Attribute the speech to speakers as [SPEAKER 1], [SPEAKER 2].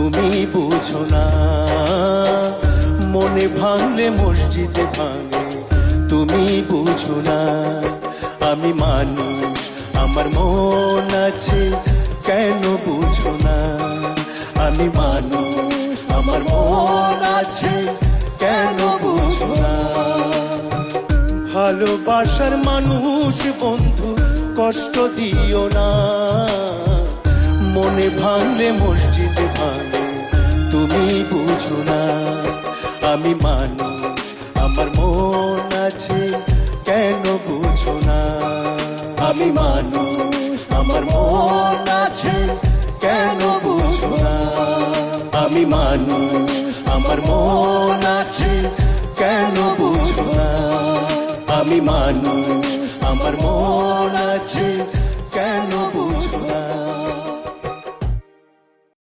[SPEAKER 1] তুমি বুঝো না। মনে ভাঙলে মসজিদে ভাঙে, তুমি বুঝো না। আমি মানুষ, আমার মন আছে, কেন বুঝো না। আমি মানুষ, আমার মন আছে, কেন বুঝো না। ভালোবাসার মানুষ বন্ধু কষ্ট দিও না। মনে ভাঙলে মসজিদ ভাঙে, তুমি বুঝো না। আমি মানুষ, আমার মন আছে, কেন বুঝো না। আমি মানুষ, আমার মন আছে, কেন বুঝো না। আমি মানুষ, আমার মন আছে, কেন বুঝো না। আমি মানুষ।